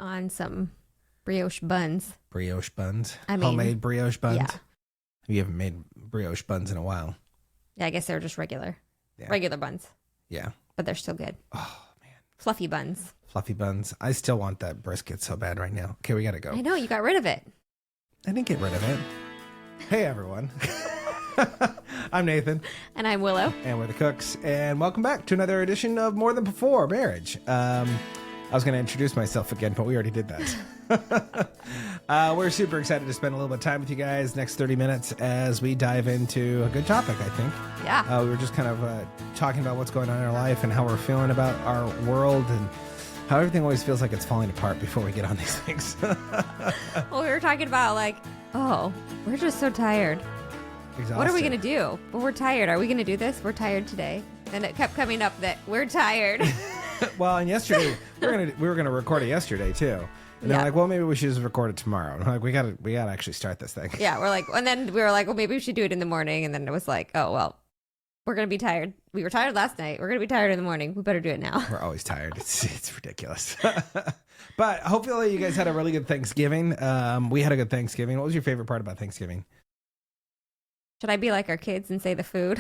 on some brioche buns. Brioche buns? I mean, homemade brioche buns? Yeah. You haven't made brioche buns in a while. Yeah, I guess they're just regular buns. Yeah. But they're still good. Oh, man. Fluffy buns. Fluffy buns. I still want that brisket so bad right now. Okay, we got to go. I know, you got rid of it. I didn't get rid of it. Hey, everyone. I'm Nathan. And I'm Willow. And we're the Cooks. And welcome back to another edition of More Than Before Marriage. I was going to introduce myself again, but we already did that. We're super excited to spend a little bit of time with you guys next 30 minutes as we dive into a good topic, I think. Yeah. We were just kind of talking about what's going on in our life and how we're feeling about our world and how everything always feels like it's falling apart before we get on these things. Well, we were talking about we're just so tired. Exhausted. What are we going to do? Well, we're tired. Are we going to do this? We're tired today. And it kept coming up that we're tired. Well, and yesterday we were gonna record it yesterday too. And they're like, well, maybe we should just record it tomorrow. And I'm like, we gotta actually start this thing. Yeah, and then we were like, well, maybe we should do it in the morning. And then it was like, oh, well, we're going to be tired. We were tired last night. We're going to be tired in the morning. We better do it now. We're always tired. It's ridiculous. But hopefully you guys had a really good Thanksgiving. We had a good Thanksgiving. What was your favorite part about Thanksgiving? Should I be like our kids and say the food?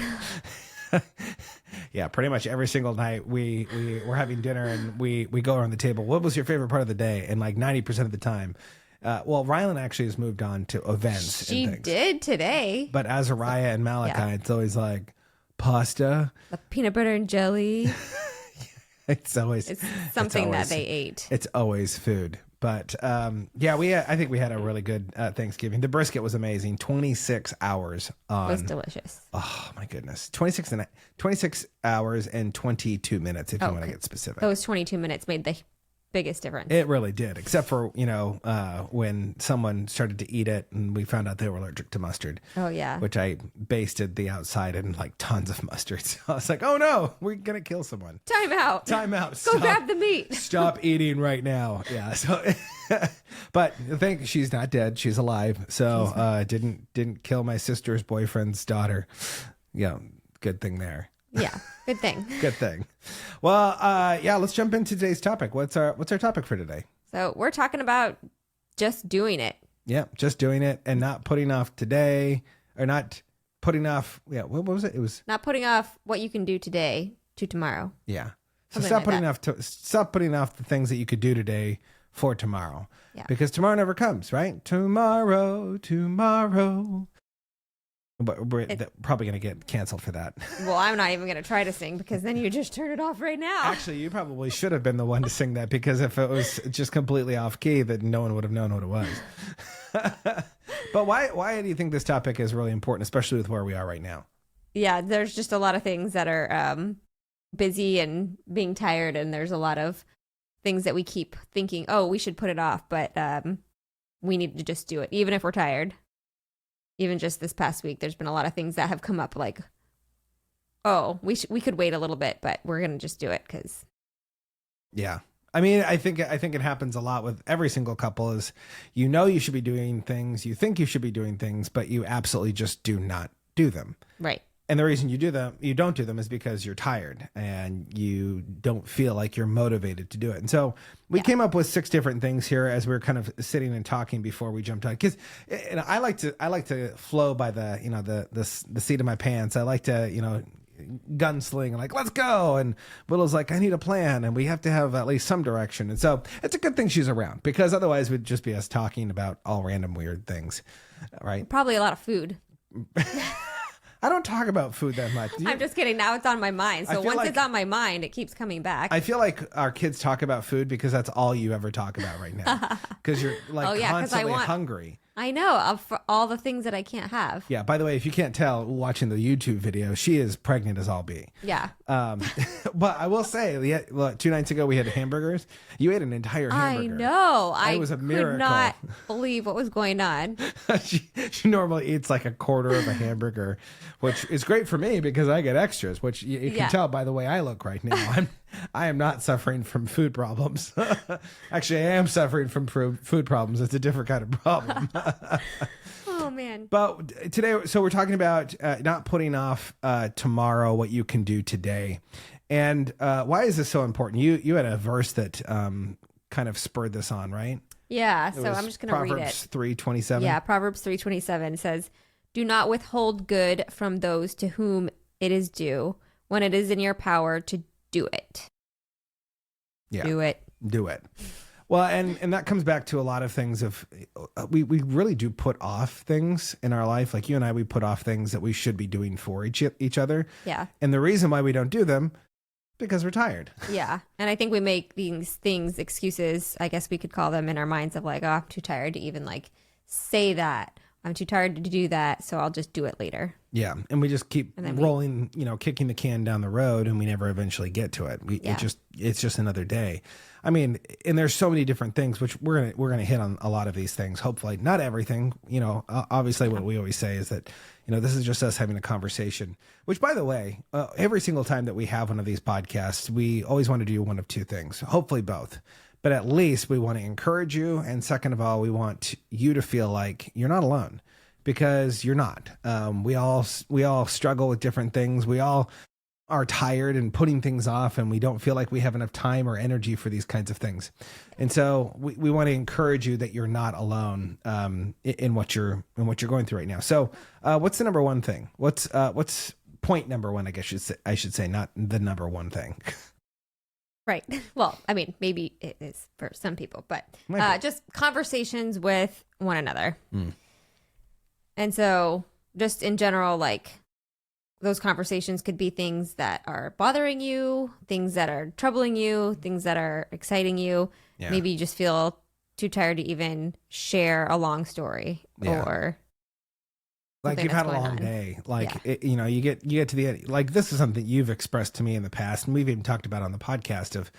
Yeah, pretty much every single night we were having dinner and we go around the table. What was your favorite part of the day? And like 90% of the time, well, Rylan actually has moved on to events. She and things. did today. But Azariah and Malachi, It's always like pasta, the peanut butter and jelly. It's something that they ate. It's always food. But I think we had a really good Thanksgiving. The brisket was amazing. 26 hours on. It was delicious. Oh my goodness. 26 hours and 22 minutes if you want to get specific. Those 22 minutes made the biggest difference. It really did, except for, when someone started to eat it and we found out they were allergic to mustard. Oh, yeah. Which I basted the outside in like tons of mustard. So I was like, oh no, we're going to kill someone. Time out. Stop, grab the meat. Stop eating right now. Yeah. So, but I think she's not dead. She's alive. So didn't kill my sister's boyfriend's daughter. Yeah. Good thing there. Yeah, good thing. Good thing. Well, let's jump into today's topic. What's our topic for today? So we're talking about just doing it. Yeah, just doing it and not putting off today or not putting off. Yeah, what was it? It was not putting off what you can do today to tomorrow. Yeah. So stop putting off the things that you could do today for tomorrow. Yeah. Because tomorrow never comes, right? Tomorrow. But we're probably going to get canceled for that. Well, I'm not even going to try to sing because then you just turn it off right now. Actually, you probably should have been the one to sing that because if it was just completely off key, then no one would have known what it was. But why do you think this topic is really important, especially with where we are right now? Yeah, there's just a lot of things that are busy and being tired, and there's a lot of things that we keep thinking, oh, we should put it off, but we need to just do it, even if we're tired. Even just this past week, there's been a lot of things that have come up like, oh, we could wait a little bit, but we're going to just do it because. Yeah. I mean, I think it happens a lot with every single couple is, you should be doing things, you think you should be doing things, but you absolutely just do not do them. Right. And the reason you don't do them is because you're tired and you don't feel like you're motivated to do it. And so we came up with 6 different things here as we were kind of sitting and talking before we jumped on. Because I like to flow by the seat of my pants. I like to gunsling and like, let's go. And Willow's like, I need a plan, and we have to have at least some direction. And so it's a good thing she's around because otherwise it would just be us talking about all random weird things, right? Probably a lot of food. I don't talk about food that much. I'm just kidding. Now it's on my mind. So once it's on my mind, it keeps coming back. I feel like our kids talk about food because that's all you ever talk about right now. Because you're constantly hungry. I know, for all the things that I can't have. Yeah, by the way, if you can't tell watching the YouTube video, she is pregnant as all be. Yeah. But I will say, 2 nights ago we had hamburgers. You ate an entire hamburger. I know. It was a miracle. Could not believe what was going on. she normally eats like a quarter of a hamburger, which is great for me because I get extras, which you can tell by the way I look right now. I am not suffering from food problems. Actually, I am suffering from food problems. It's a different kind of problem. Oh, man. But today, so we're talking about not putting off tomorrow what you can do today. And why is this so important? You had a verse that kind of spurred this on, right? Yeah. So I'm just going to read Proverbs it. 3:27. Yeah. Proverbs 3:27 says, "Do not withhold good from those to whom it is due when it is in your power to do it." Yeah. Do it. Do it. Well, and that comes back to a lot of things of we really do put off things in our life. Like you and I, we put off things that we should be doing for each other. Yeah. And the reason why we don't do them, because we're tired. Yeah. And I think we make these things excuses, I guess we could call them, in our minds of like, oh, I'm too tired to even like say that. I'm too tired to do that, so I'll just do it later. Yeah. And we just keep rolling, kicking the can down the road, and we never eventually get to it. It's just another day. I mean, and there's so many different things, which we're gonna hit on a lot of these things. Hopefully, not everything. Obviously, what we always say is that this is just us having a conversation. Which, by the way, every single time that we have one of these podcasts, we always want to do one of two things. Hopefully, both. But at least we want to encourage you. And second of all, we want you to feel like you're not alone, because you're not. We all struggle with different things. We all are tired and putting things off, and we don't feel like we have enough time or energy for these kinds of things. And so we want to encourage you that you're not alone in what you're going through right now. So what's the number one thing? What's point number one, I guess I should say, not the number one thing. Right. Well, I mean, maybe it is for some people, but just conversations with one another. Mm. And so just in general, like those conversations could be things that are bothering you, things that are troubling you, things that are exciting you. Yeah. Maybe you just feel too tired to even share a long story or like you've had a long day. Like, you get to the end. Like, this is something you've expressed to me in the past, and we've even talked about on the podcast of,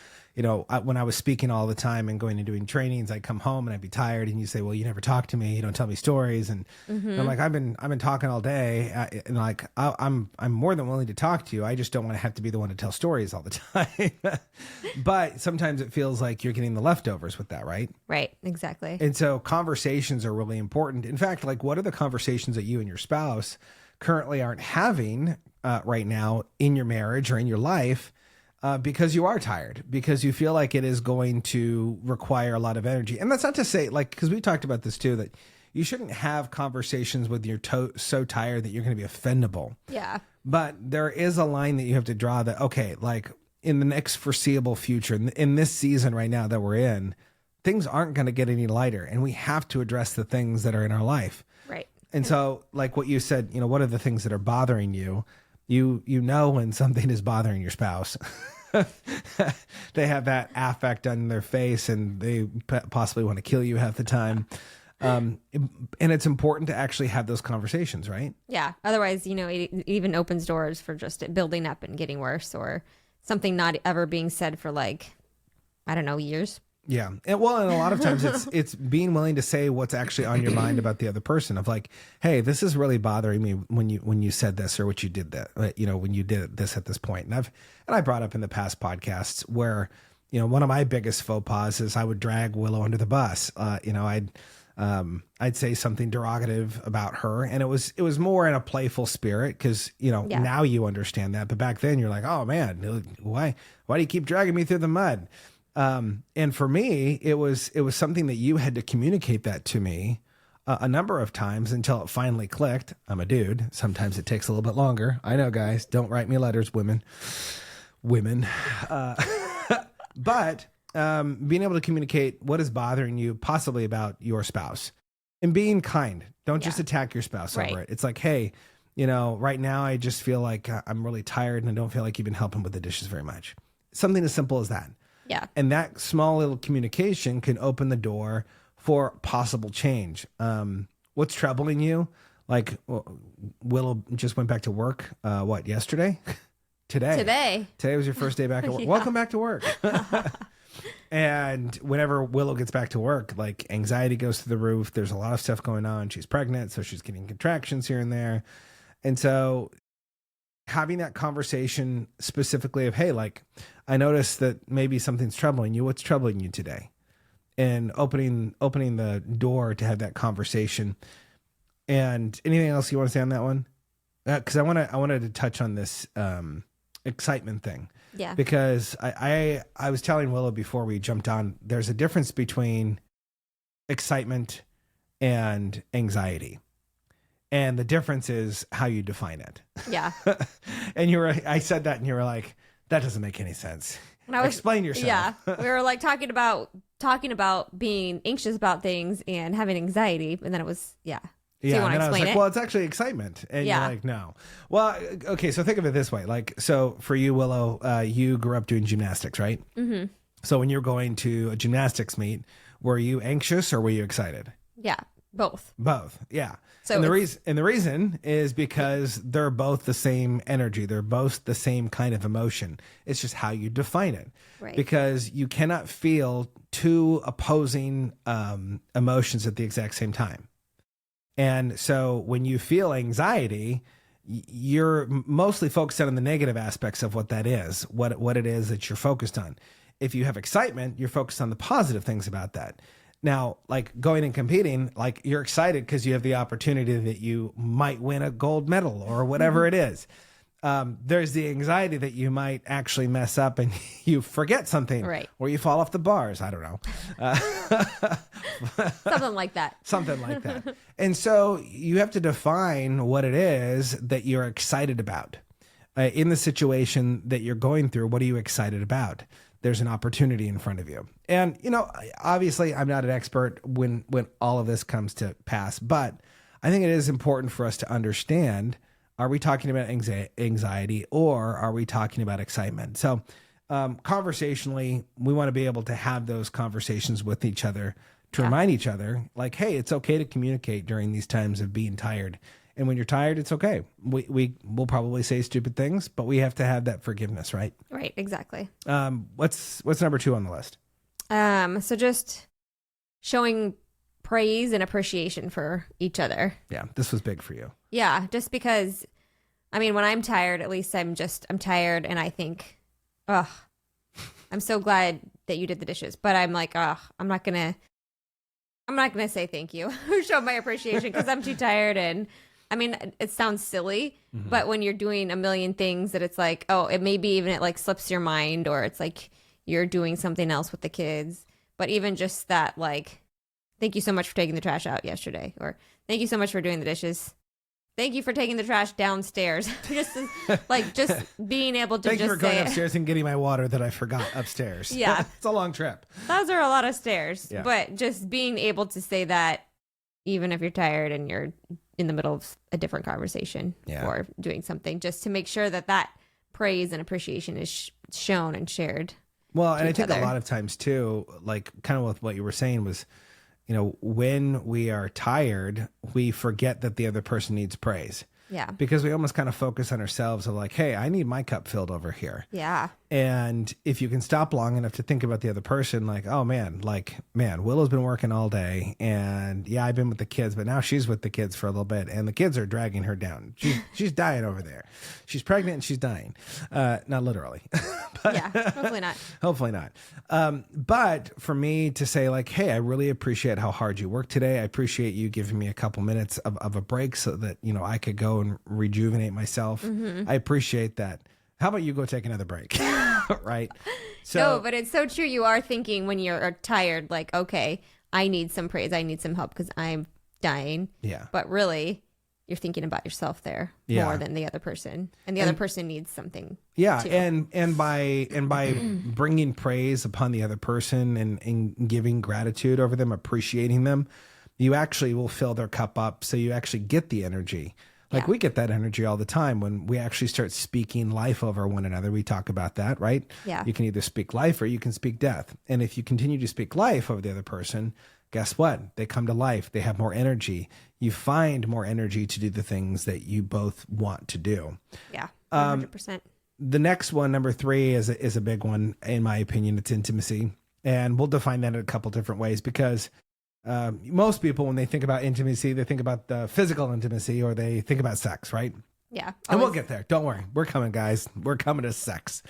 when I was speaking all the time and going and doing trainings, I'd come home and I'd be tired, and you say, well, you never talk to me. You don't tell me stories. And I'm like, I've been talking all day. And like, I'm more than willing to talk to you. I just don't want to have to be the one to tell stories all the time. But sometimes it feels like you're getting the leftovers with that, right? Right. Exactly. And so conversations are really important. In fact, like, what are the conversations that you and your spouse currently aren't having right now in your marriage or in your life? Because you are tired, because you feel like it is going to require a lot of energy. And that's not to say, like, because we talked about this too, that you shouldn't have conversations with you're so tired that you're going to be offendable. Yeah. But there is a line that you have to draw that, okay, like in the next foreseeable future, in this season right now that we're in, things aren't going to get any lighter, and we have to address the things that are in our life. Right. And so, like what you said, what are the things that are bothering you? You know when something is bothering your spouse. They have that affect on their face, and they possibly want to kill you half the time. And it's important to actually have those conversations, right? Yeah. Otherwise, it even opens doors for just it building up and getting worse, or something not ever being said for like, I don't know, years. Yeah. And a lot of times it's being willing to say what's actually on your mind about the other person, of like, hey, this is really bothering me when you said this, or what you did that, when you did this at this point. And I brought up in the past podcasts where, one of my biggest faux pas is I would drag Willow under the bus. I'd say something derogative about her, and it was more in a playful spirit, because now you understand that, but back then you're like, oh man, why do you keep dragging me through the mud? And for me, it was something that you had to communicate that to me a number of times until it finally clicked. I'm a dude. Sometimes it takes a little bit longer. I know, guys, don't write me letters, women. But being able to communicate what is bothering you, possibly about your spouse, and being kind. Don't just attack your spouse over it. It's like, hey, right now I just feel like I'm really tired, and I don't feel like you've been helping with the dishes very much. Something as simple as that. Yeah. And that small little communication can open the door for possible change. What's troubling you? Like, Willow just went back to work, yesterday? Today was your first day back at work. Yeah. Welcome back to work. And whenever Willow gets back to work, like, anxiety goes through the roof. There's a lot of stuff going on. She's pregnant, so she's getting contractions here and there. And so having that conversation specifically of, hey, like, I noticed that maybe something's troubling you. What's troubling you today? And opening the door to have that conversation. And anything else you want to say on that one? Because I wanted to touch on this excitement thing. Yeah. Because I was telling Willow before we jumped on, there's a difference between excitement and anxiety. And the difference is how you define it. Yeah. And I said that and you were like, that doesn't make any sense. Explain yourself. Yeah. We were like talking about being anxious about things and having anxiety. And then it was, yeah. So Yeah, you want and to then I was explain like, it? well, it's actually excitement. And Yeah. you're like, no. Well, okay, so think of it this way. Like, so for you, Willow, you grew up doing gymnastics, right? Mm-hmm. So when you're going to a gymnastics meet, were you anxious or were you excited? Yeah. Both. Both, yeah. So and the reason is because they're both the same energy. They're both the same kind of emotion. It's just how you define it. Right. Because you cannot feel two opposing emotions at the exact same time. And so when you feel anxiety, you're mostly focused on the negative aspects of what that is, what it is that you're focused on. If you have excitement, you're focused on the positive things about that. Now, like going and competing, like you're excited because you have the opportunity that you might win a gold medal or whatever it is. There's the anxiety that you might actually mess up and you forget something, right? Or you fall off the bars. I don't know. Something like that. Something like that. And so you have to define what it is that you're excited about. In the situation that you're going through, what are you excited about? There's an opportunity in front of you. And, obviously I'm not an expert when all of this comes to pass, but I think it is important for us to understand, are we talking about anxiety or are we talking about excitement? So conversationally, we want to be able to have those conversations with each other to remind each other, like, hey, it's okay to communicate during these times of being tired. And when you're tired, it's okay. We'll probably say stupid things, but we have to have that forgiveness, right? Right, exactly. What's number 2 on the list? So just showing praise and appreciation for each other. Yeah, this was big for you. Yeah, just because, when I'm tired, at least I'm tired and I think, I'm so glad that you did the dishes. But I'm like, I'm not gonna say thank you or show my appreciation because I'm too tired. And it sounds silly, but when you're doing a million things that it's like, it maybe even it like slips your mind or it's like you're doing something else with the kids. But even just that, like, thank you so much for taking the trash out yesterday, or thank you so much for doing the dishes. Thank you for taking the trash downstairs. just being able to Thank just you for going say upstairs and getting my water that I forgot upstairs. Yeah. It's a long trip. Those are a lot of stairs. Yeah. But just being able to say that even if you're tired and you're in the middle of a different conversation or doing something, just to make sure that praise and appreciation is shown and shared. Well, and I think a lot of times too, like kind of with what you were saying was, when we are tired, we forget that the other person needs praise. Yeah. Because we almost kind of focus on ourselves of like, hey, I need my cup filled over here. Yeah. And if you can stop long enough to think about the other person, like, oh man, Willow's been working all day and I've been with the kids, but now she's with the kids for a little bit and the kids are dragging her down. She's dying over there. She's pregnant and she's dying. Not literally. But, hopefully not. Hopefully not. But for me to say like, hey, I really appreciate how hard you worked today. I appreciate you giving me a couple minutes of a break so that, I could go and rejuvenate myself. I appreciate that. How about you go take another break? Right. So, no, but it's so true. You are thinking when you're tired, like, okay, I need some praise. I need some help because I'm dying. Yeah. But really, you're thinking about yourself there more than the other person. And the other person needs something. Yeah. Too. And by bringing praise upon the other person and giving gratitude over them, appreciating them, you actually will fill their cup up. So you actually get the energy. Like we get that energy all the time when we actually start speaking life over one another. We talk about that, right? Yeah. You can either speak life or you can speak death. And if you continue to speak life over the other person, guess what? They come to life. They have more energy. You find more energy to do the things that you both want to do. Yeah, 100%. The next one, number 3, is a big one. In my opinion, it's intimacy. And we'll define that in a couple different ways because most people, when they think about intimacy, they think about the physical intimacy or they think about sex, right? Yeah. And we'll get there. Don't worry. We're coming, guys. We're coming to sex.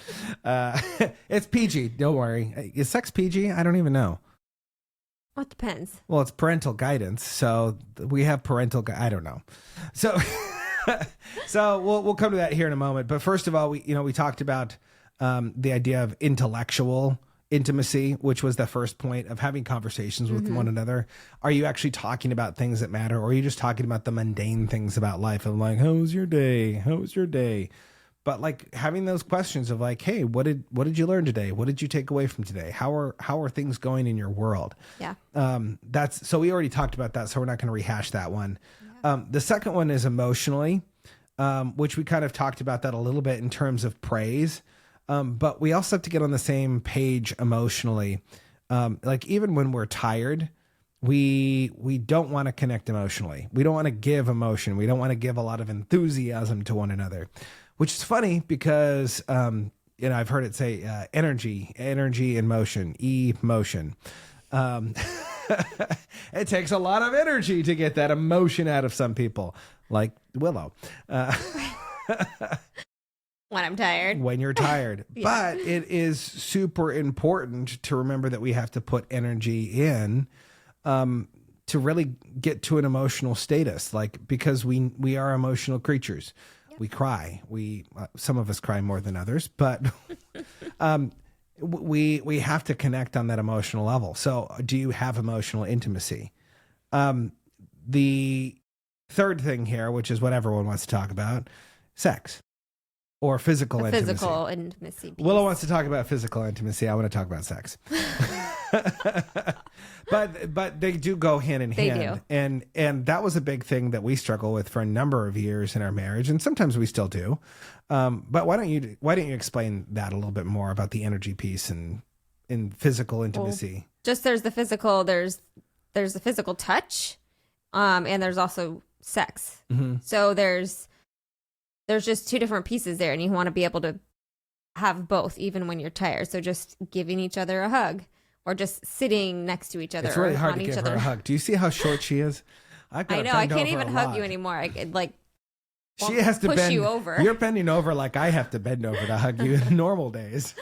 It's PG. Don't worry. Is sex PG? I don't even know. Well, it depends. Well, it's parental guidance. So we have parental I don't know. So so we'll come to that here in a moment. But first of all, we talked about the idea of intellectual intimacy, which was the first point of having conversations with one another. Are you actually talking about things that matter, or are you just talking about the mundane things about life of like, how was your day? How was your day? But like having those questions of like, hey, what did you learn today? What did you take away from today? How are things going in your world? Yeah. So we already talked about that, so we're not going to rehash that one. Yeah. The second one is emotionally, which we kind of talked about that a little bit in terms of praise. But we also have to get on the same page emotionally. Like even when we're tired, we don't want to connect emotionally. We don't want to give emotion. We don't want to give a lot of enthusiasm to one another, which is funny because, I've heard it say energy and motion, emotion. It takes a lot of energy to get that emotion out of some people, like Willow. When I'm tired. When you're tired. Yeah. But it is super important to remember that we have to put energy in to really get to an emotional status, like because we are emotional creatures. Yep. We cry. Some of us cry more than others, but we have to connect on that emotional level. So do you have emotional intimacy? The third thing here, which is what everyone wants to talk about, sex. Or physical intimacy. Physical intimacy piece. Willow wants to talk about physical intimacy. I want to talk about sex. But they do go hand in hand. They do. And that was a big thing that we struggle with for a number of years in our marriage, and sometimes we still do. But why don't you explain that a little bit more about the energy piece and in physical intimacy? Well, just there's the physical touch, and there's also sex. Mm-hmm. So there's just two different pieces there, and you want to be able to have both even when you're tired. So just giving each other a hug or just sitting next to each other. It's really hard to give her a hug. Do you see how short she is? I know. I can't even hug you anymore. I like she has to push you over. You're bending over like I have to bend over to hug you in normal days.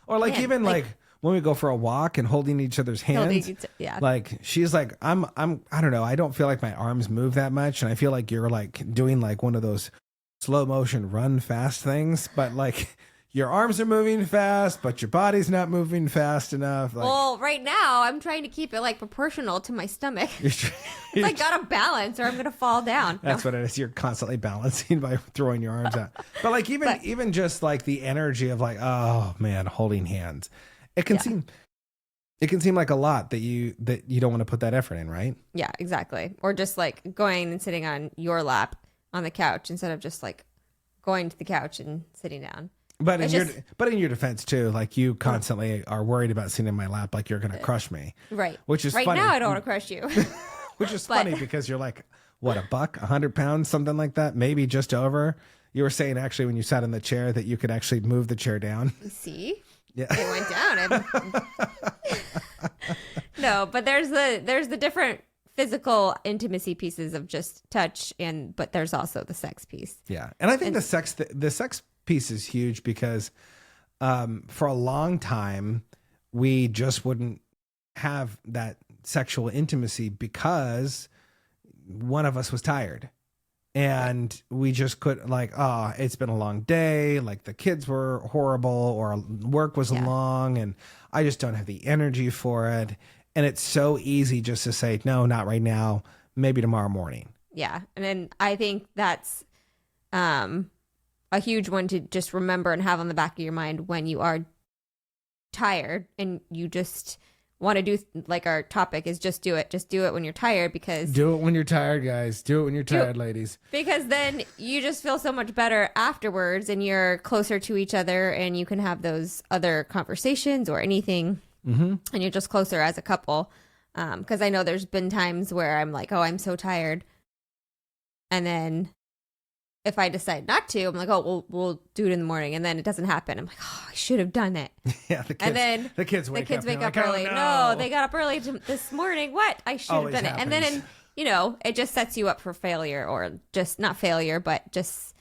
Or like even like when we go for a walk and holding each other's hands. Yeah. Like she's like, I don't know. I don't feel like my arms move that much. And I feel like you're like doing like one of those slow motion run fast things, but like your arms are moving fast, but your body's not moving fast enough. Like, well, right now I'm trying to keep it like proportional to my stomach. I gotta balance or I'm gonna fall down. That's what it is. You're constantly balancing by throwing your arms out. But like even just like the energy of like, oh man, holding hands. It can seem like a lot that you don't want to put that effort in, right? Yeah, exactly. Or just like going and sitting on your lap on the couch instead of just like going to the couch and sitting down. But in your defense too, like you constantly are worried about sitting in my lap like you're going to crush me. Right. Which is right funny. Now I don't want to crush you. Which is funny because you're like, what, $100, 100 pounds, something like that, maybe just over. You were saying actually when you sat in the chair that you could actually move the chair down. See? Yeah. It went down. No, but there's the different physical intimacy pieces of just touch, but there's also the sex piece. Yeah, and I think the sex piece is huge because for a long time we just wouldn't have that sexual intimacy because one of us was tired. And we just couldn't it's been a long day. Like the kids were horrible or work was long and I just don't have the energy for it. And it's so easy just to say, no, not right now, maybe tomorrow morning. Yeah. And then I think that's a huge one to just remember and have on the back of your mind when you are tired and you just want to do, like our topic is just do it. Just do it when you're tired because... Do it when you're tired, guys. Do it when you're tired, ladies. Because then you just feel so much better afterwards and you're closer to each other and you can have those other conversations or anything. Mm-hmm. And you're just closer as a couple. Because I know there's been times where I'm like, oh, I'm so tired. And then if I decide not to, I'm like, oh, we'll do it in the morning. And then it doesn't happen. I'm like, oh, I should have done it. Yeah, the kids, and then the kids wake up early. Oh, no, they got up early this morning. What? I should have done it. And then, it just sets you up for failure or just not failure, but just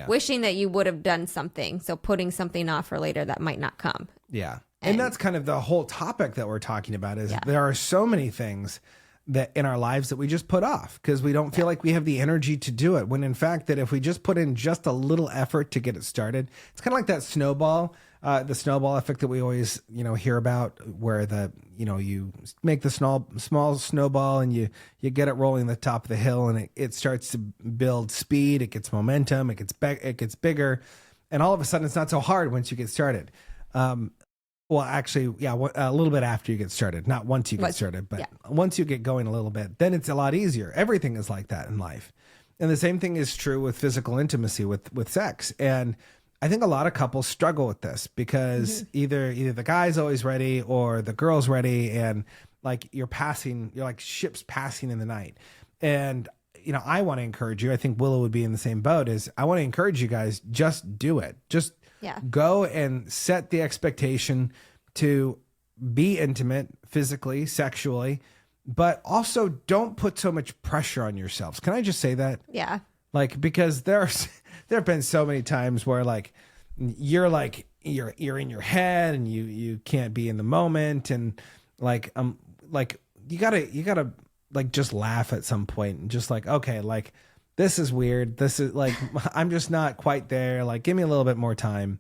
wishing that you would have done something. So putting something off for later that might not come. Yeah. And that's kind of the whole topic that we're talking about is there are so many things that in our lives that we just put off because we don't feel like we have the energy to do it. When in fact, that if we just put in just a little effort to get it started, it's kind of like that snowball, the snowball effect that we always, hear about, where you make the small snowball and you get it rolling the top of the hill, and it starts to build speed. It gets momentum. It gets bigger, and all of a sudden, it's not so hard once you get started. Well, actually, yeah, a little bit after you get started, not once you get started, but once you get going a little bit, then it's a lot easier. Everything is like that in life. And the same thing is true with physical intimacy, with sex. And I think a lot of couples struggle with this because either the guy's always ready or the girl's ready, and like you're like ships passing in the night. And I want to encourage you. I think Willow would be in the same boat. I want to encourage you guys, just do it. Just go and set the expectation to be intimate physically, sexually, but also don't put so much pressure on yourselves. Can I just say that? Yeah. Like, because there have been so many times where you're in your head and you can't be in the moment, and you gotta like just laugh at some point and just okay, this is weird. This is I'm just not quite there. Like, give me a little bit more time.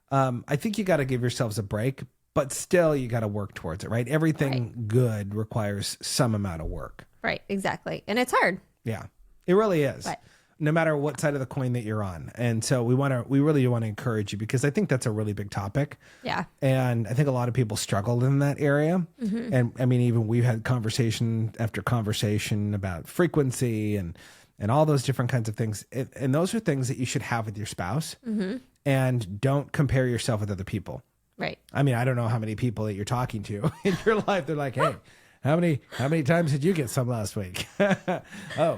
I think you got to give yourselves a break, but still you got to work towards it, right? Everything good requires some amount of work. Right. Exactly. And it's hard. Yeah, it really is. But no matter what side of the coin that you're on. And so we really want to encourage you, because I think that's a really big topic. Yeah. And I think a lot of people struggled in that area. And I mean, even we've had conversation after conversation about frequency and all those different kinds of things. And those are things that you should have with your spouse. And don't compare yourself with other people. Right. I mean, I don't know how many people that you're talking to in your life. They're like, hey, how many times did you get some last week? Oh,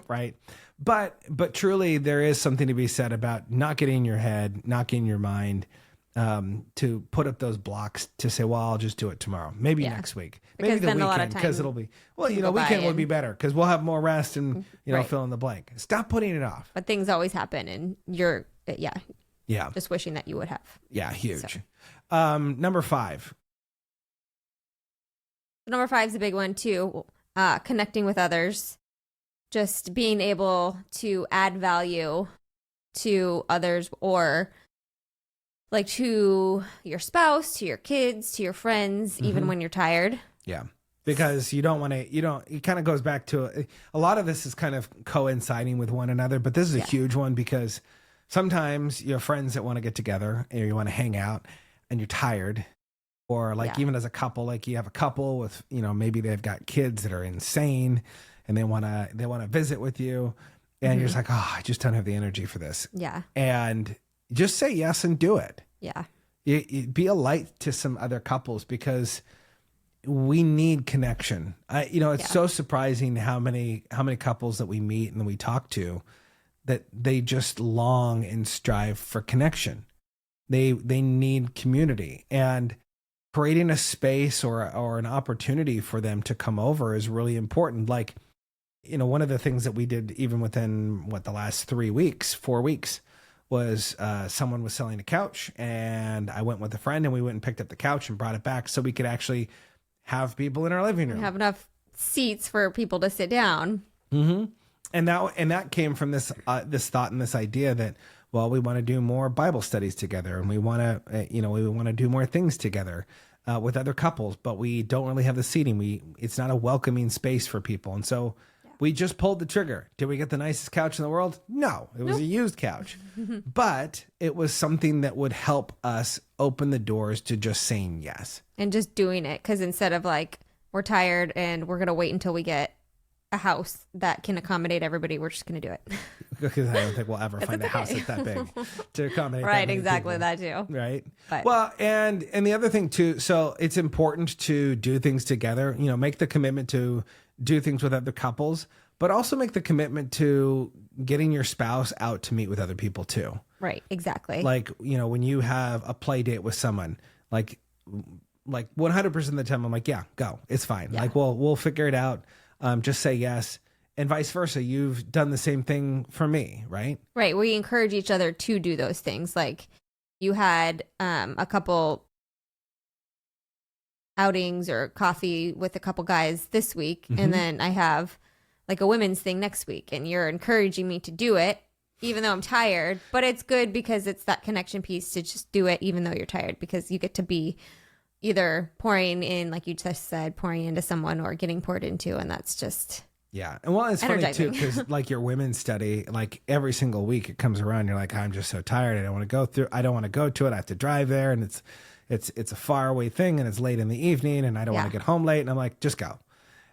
right. But truly, there is something to be said about not getting in your head, not getting in your mind, to put up those blocks to say, well, I'll just do it tomorrow, maybe next week, maybe because the then weekend, a lot of because it'll be weekend will be better because we'll have more rest and fill in the blank. Stop putting it off. But things always happen, and you're yeah, just wishing that you would have. Yeah, huge. So. Number 5. Number 5 is a big one too. Connecting with others. Just being able to add value to others, or like to your spouse, to your kids, to your friends, even when you're tired. Yeah. Because you don't want to, it kind of goes back to a lot of this is kind of coinciding with one another, but this is a huge one, because sometimes you have friends that want to get together and you want to hang out and you're tired, or even as a couple, like you have a couple with, maybe they've got kids that are insane and they want to visit with you, and you're just like, oh, I just don't have the energy for this. Yeah. And just say yes and do it. Yeah. Be a light to some other couples, because we need connection. It's so surprising how many couples that we meet and we talk to that they just long and strive for connection. They need community, and creating a space or an opportunity for them to come over is really important. Like, one of the things that we did even within the last 4 weeks was someone was selling a couch, and I went with a friend and we went and picked up the couch and brought it back so we could actually have people in our living room. Have enough seats for people to sit down. Mm-hmm. And that came from this thought and this idea that, well, we want to do more Bible studies together, and we want to do more things together with other couples, but we don't really have the seating. It's not a welcoming space for people, and so we just pulled the trigger. Did we get the nicest couch in the world? No, it was a used couch, but it was something that would help us open the doors to just saying yes and just doing it. Because instead of we're tired and we're gonna wait until we get a house that can accommodate everybody, we're just going to do it. Because I don't think we'll ever find a house that's that big to accommodate. Right, exactly, that too. Right. But. Well, and the other thing too, so it's important to do things together, make the commitment to do things with other couples, but also make the commitment to getting your spouse out to meet with other people too. Right, exactly. Like, when you have a play date with someone, like 100% of the time I'm like, yeah, go, it's fine. Yeah. Like, we'll figure it out. Just say yes, and vice versa. You've done the same thing for me, right? Right. We encourage each other to do those things. Like, you had a couple outings or coffee with a couple guys this week, Mm-hmm. and then I have like a women's thing next week, and you're encouraging me to do it even though I'm tired, but it's good because it's that connection piece to just do it even though you're tired, because you get to be either pouring in, like you just said, pouring into someone or getting poured into, and that's just Yeah. And well, it's funny too, energizing. because like your women's study, like every single week it comes around, you're like, I'm just so tired. I don't want to go to it. I have to drive there, and it's a far away thing, and it's late in the evening, and I don't want Yeah. to get home late. And I'm like, just go.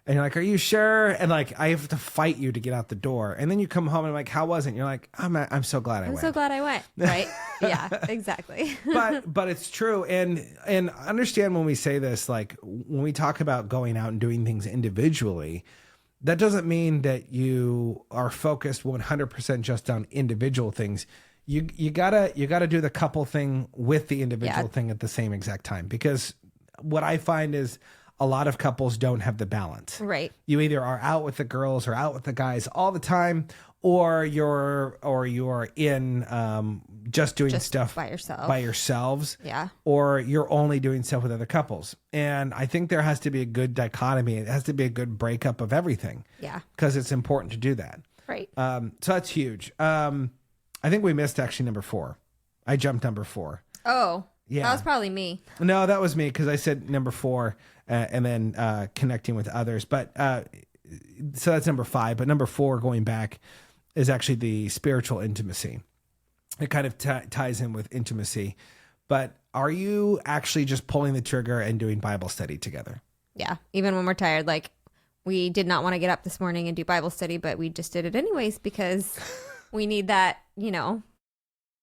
And you're like, are you sure? And like, I have to fight you to get out the door. And then you come home and I'm like, how was it? And you're like, I'm so glad I I'm went. so glad I went. Right? Yeah, exactly. But it's true. And understand when we say this, like when we talk about going out and doing things individually, that doesn't mean that you are focused 100% just on individual things. You gotta do the couple thing with the individual thing at the same exact time, because what I find is a lot of couples don't have the balance. Right. You either are out with the girls or out with the guys all the time, or you're in just doing stuff by yourself. by yourselves. Yeah. Or you're only doing stuff with other couples. And I think there has to be a good dichotomy. It has to be a good breakup of everything. Yeah. Because it's important to do that. Right. So that's huge. I think we missed actually number 4. I jumped number 4. Oh, Yeah. that was probably me. No, that was me, because I said number 4 and then connecting with others. But so that's number 5. But number 4, going back, is actually the spiritual intimacy. It kind of ties in with intimacy. But are you actually just pulling the trigger and doing Bible study together? Yeah. Even when we're tired, like we did not want to get up this morning and do Bible study, but we just did it anyways because we need that,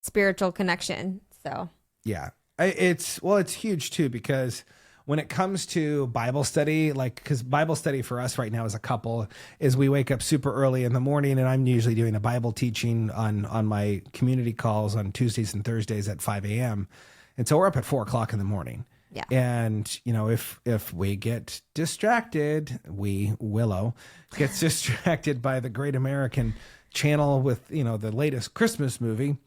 spiritual connection. So Yeah. It's huge too, because when it comes to Bible study, because Bible study for us right now as a couple is we wake up super early in the morning, and I'm usually doing a Bible teaching on my community calls on Tuesdays and Thursdays at 5 a.m. And so we're up at 4:00 in the morning. Yeah. And, if we get distracted, Willow gets distracted by the Great American Channel with, the latest Christmas movie,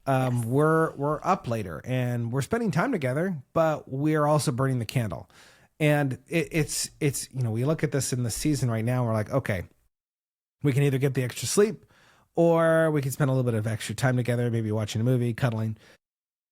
we're up later and we're spending time together, but we're also burning the candle. And it's we look at this in the season right now, and we're like, okay, we can either get the extra sleep, or we can spend a little bit of extra time together, maybe watching a movie, cuddling.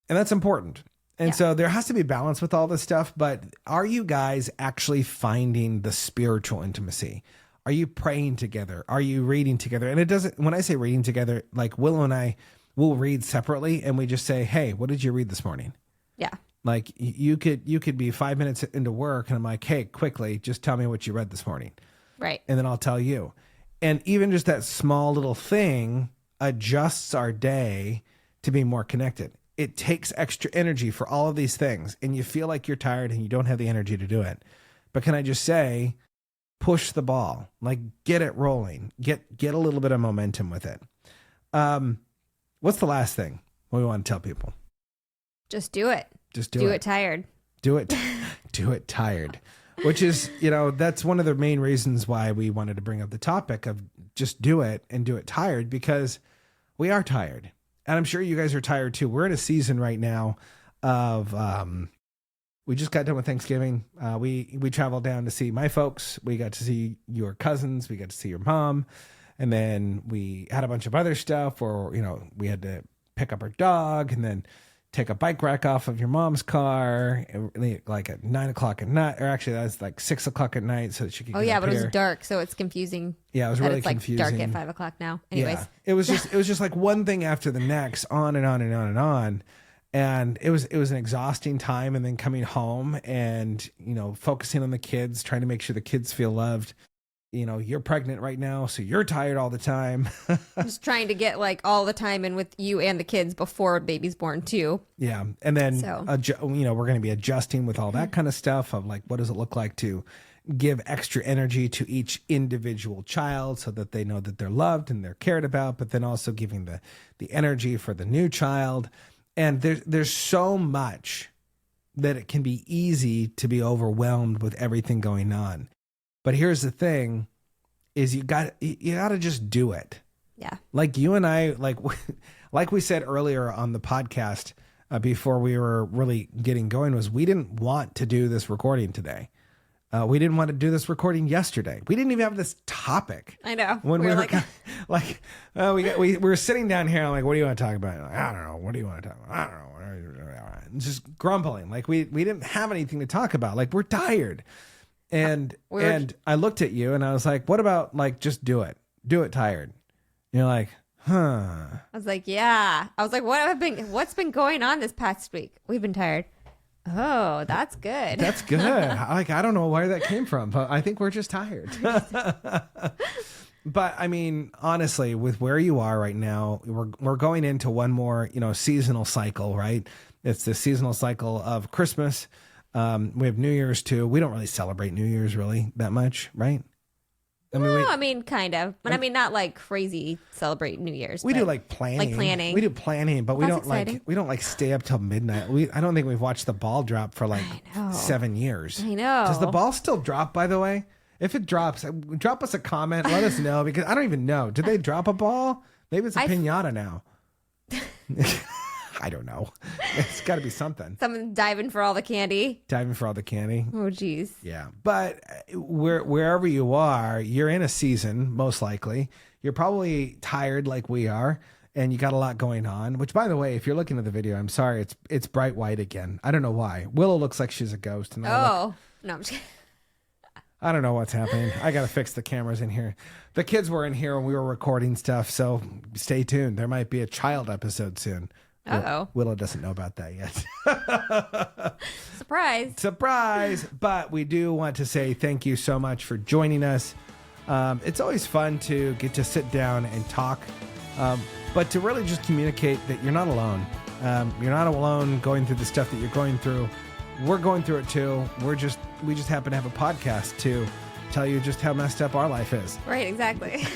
And that's important. And so there has to be balance with all this stuff. But are you guys actually finding the spiritual intimacy? Are you praying together? Are you reading together? And when I say reading together, like Willow and I will read separately, and we just say, hey, what did you read this morning? yeah. Like you could be 5 minutes into work, and I'm like, hey, quickly, just tell me what you read this morning. Right. And then I'll tell you. And even just that small little thing adjusts our day to be more connected. It takes extra energy for all of these things, and you feel like you're tired and you don't have the energy to do it. But can I just say, push the ball, like get it rolling, get a little bit of momentum with it. What's the last thing we want to tell people? Just do it. Just Do it tired. Do it. Do it tired. Which is, that's one of the main reasons why we wanted to bring up the topic of just do it and do it tired, because we are tired. And I'm sure you guys are tired too. We're in a season right now of, we just got done with Thanksgiving. We traveled down to see my folks. We got to see your cousins. We got to see your mom. And then we had a bunch of other stuff where, we had to pick up our dog and then take a bike rack off of your mom's car, like at 9:00 at night, or actually that's like 6:00 at night, so that she could. Oh get yeah, up but it here. was dark, so it's confusing. Yeah, it was that really it's like confusing. dark at 5:00 now. Anyways, Yeah. It was just like one thing after the next, on and on and on and on, and it was an exhausting time. And then coming home and focusing on the kids, trying to make sure the kids feel loved. You're pregnant right now, so you're tired all the time. just trying to get like all the time in with you and the kids before baby's born too. Yeah. And then, So. we're going to be adjusting with all that kind of stuff of like, what does it look like to give extra energy to each individual child so that they know that they're loved and they're cared about, but then also giving the energy for the new child. And there's so much that it can be easy to be overwhelmed with everything going on. But here's the thing is you got to just do it. Yeah. Like you and I, like we said earlier on the podcast, before we were really getting going was we didn't want to do this recording today. We didn't want to do this recording yesterday. We didn't even have this topic. I know. When we were we were sitting down here, I'm like, what do you want to talk about? Like, I don't know. What do you want to talk about? I don't know. Just grumbling. Like we didn't have anything to talk about. Like we're tired. And I looked at you and I was like, what about like just do it? Do it tired. And you're like, huh. I was like, yeah. I was like, what's been going on this past week? We've been tired. Oh, that's good. That's good. I don't know where that came from, but I think we're just tired. But I mean, honestly, with where you are right now, we're going into one more, seasonal cycle, right? It's the seasonal cycle of Christmas. We have New Year's too. We don't really celebrate New Year's really that much, right? I mean, kind of. But I mean, not like crazy celebrate New Year's. We do like planning. We do planning, but we don't stay up till midnight. I don't think we've watched the ball drop for like 7 years. I know. Does the ball still drop, by the way? If it drops, drop us a comment. Let us know because I don't even know. Did they drop a ball? Maybe it's a piñata now. I don't know. It's got to be something. Someone diving for all the candy. Oh, geez. Yeah. But wherever you are, you're in a season, most likely. You're probably tired like we are, and you got a lot going on, which, by the way, if you're looking at the video, I'm sorry, it's bright white again. I don't know why. Willow looks like she's a ghost. And no, I'm just kidding. I don't know what's happening. I got to fix the cameras in here. The kids were in here when we were recording stuff, so stay tuned. There might be a child episode soon. Uh-oh. Willow doesn't know about that yet. Surprise. But we do want to say thank you so much for joining us. It's always fun to get to sit down and talk, but to really just communicate that you're not alone. You're not alone going through the stuff that you're going through. We're going through it too. We just happen to have a podcast to tell you just how messed up our life is. Right, exactly.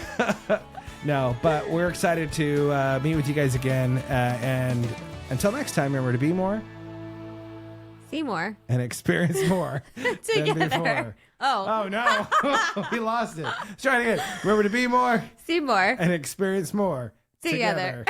No, but we're excited to meet with you guys again. And until next time, remember to be more, see more, and experience more together. Than before. Oh no, we lost it. Let's try it again. Remember to be more, see more, and experience more together.